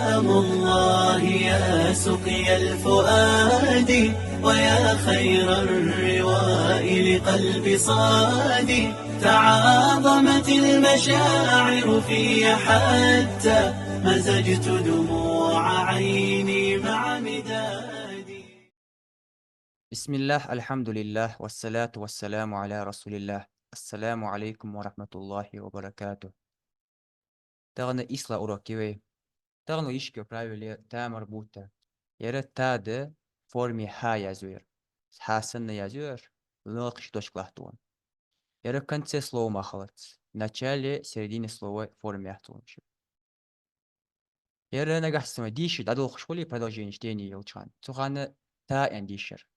كلام الله يا سقي الفؤاد، ويا خير الرواء لقلب صادي. تعاظمت المشاعر في حتى مزجت دموع عيني مع مدادي. بسم الله الحمد لله والصلاة والسلام على رسول الله. السلام عليكم ورحمة الله وبركاته. تغنى إسلا أوروكيوي تغنى إشكي برايولي تا مربوطة يرى تا ده فورمي ها يزوير حاسن يزوير لنقش دوشكلاهتون يرى كنت سلو مخلط начале середине слова форме ахтун يرى نجح سما ديش دادو خشولي продолжение чтения يلчан цухана تا انديشر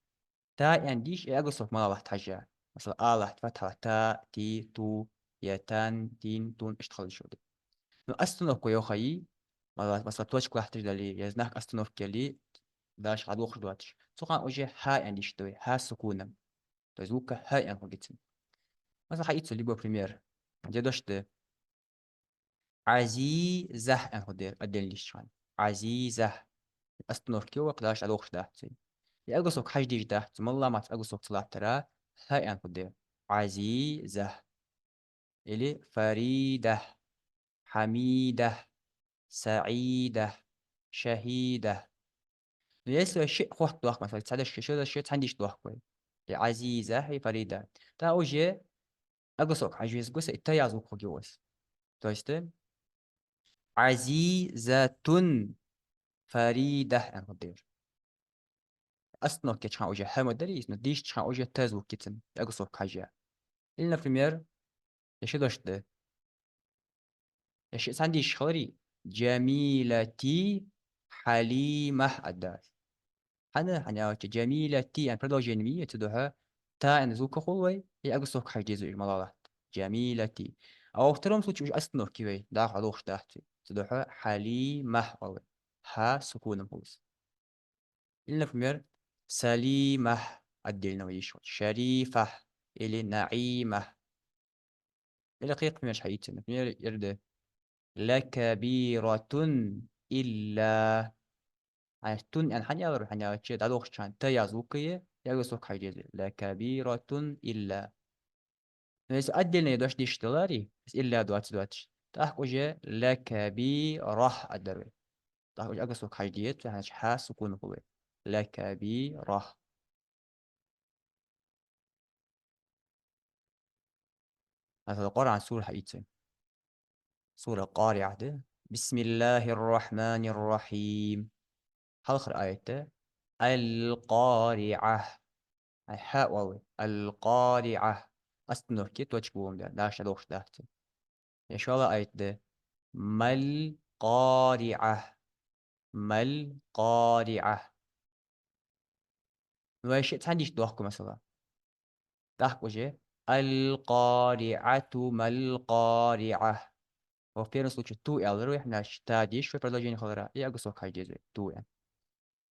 تا انديش اغسوف ما واحد حاجة مثلا آلة فتحة تا تي تو يتان تين تون اشتغل شو دي остановку я خي مثلا точку واحد دالي يزنك остановки ли داش غادو خدواتش سوقا اوجي ها انديش دوي ها سكونا то звука ха эн хогитин مثلا حيتسو ليبو пример где доште عزيزة эн ходер отдельно лишчан عزيزة остановки وقداش على وقت ده يأقصك حاجة دي جدا ثم الله ما تأقصك طلع ترى هاي أن قدام عزيزة إلي فريدة حميدة سعيدة شهيدة ليس شيء واحد واحد مثلا تساعد شو ده شيء عنديش واحد كوي عزيزة هي فريدة تا أوجي أقصك عجيز قصة التيازو كوجوس تويست عزيزة فريدة أن قدام أصلا كتشان أوجي هم دريس نديش تشان أوجي تازو كتن أقصك حاجة إلنا بريمير يشي دوشت يشي عندي شخري جميلتي حليمة الدار أنا جميلتي أنا بدو جنمية تدوها تا أنا زوك خلوي هي أقصوك حاجة زي الملالات جميلتي أو ترى مسوتش وش أصنف كوي داخل دوخ تحتي تدوها حليمة والله ها سكون مخلص إلنا فمير سليمة أدلنا ويشوت شريفة إلي نعيمة إلى قيق مش حيتنا فمير يرد لكبيرة إلا يعني تون يعني حني أغير حني أشياء دلوقتي كان تيازوكية يغسوك حاجة لكبيرة إلا بس أدلنا يدوش دي اشتغالي بس إلا دواتش تأخذ جه لكبيرة الدروي تأخذ أغسوك حاجة يعني حاس سكون قوي لكبيرة هذا القرآن سورة حقيقة سورة قارعة ده. بسم الله الرحمن الرحيم آخر آية القارعة حاء واو القارعة أستنور كيت وجبوم ده داش دوش دهت إن شاء الله آية ده ما القارعة ما القارعة وش تنديش دوحكم مثلا تحكوا جه القارعة ما القارعة وفي نفس الوقت تو يالرو إحنا شتاديش في برضاجين خضراء يأقصوا حاجة زي تو يعني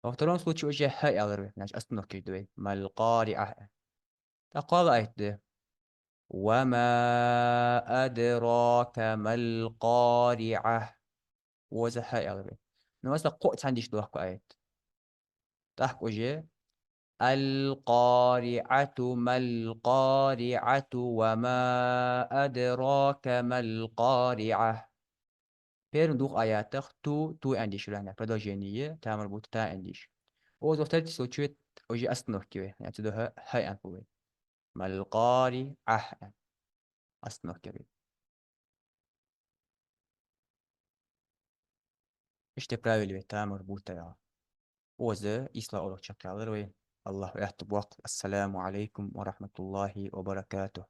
وفي نفس الوقت وجه هاي يالرو إحنا أستنور كيت دوي ما القارعة تقال آية ده وما أدراك ما القارعة وزها أغري نواسا قوت عنديش دوحكو آيات تحكو جي القارعة ما القارعة وما أدراك ما القارعة بيرن دوخ آياتك تو عنديش لهنا فدو جينية تعمل بوت تا عنديش وزوفتر تسوچوت وجي أصنف كيوه يعني تدوها هاي أنفوه ما القارعة أصنف كيوه İşte правильно там مربوطة وذا إسلا أولو تشكر الله يحتب وقت السلام عليكم ورحمة الله وبركاته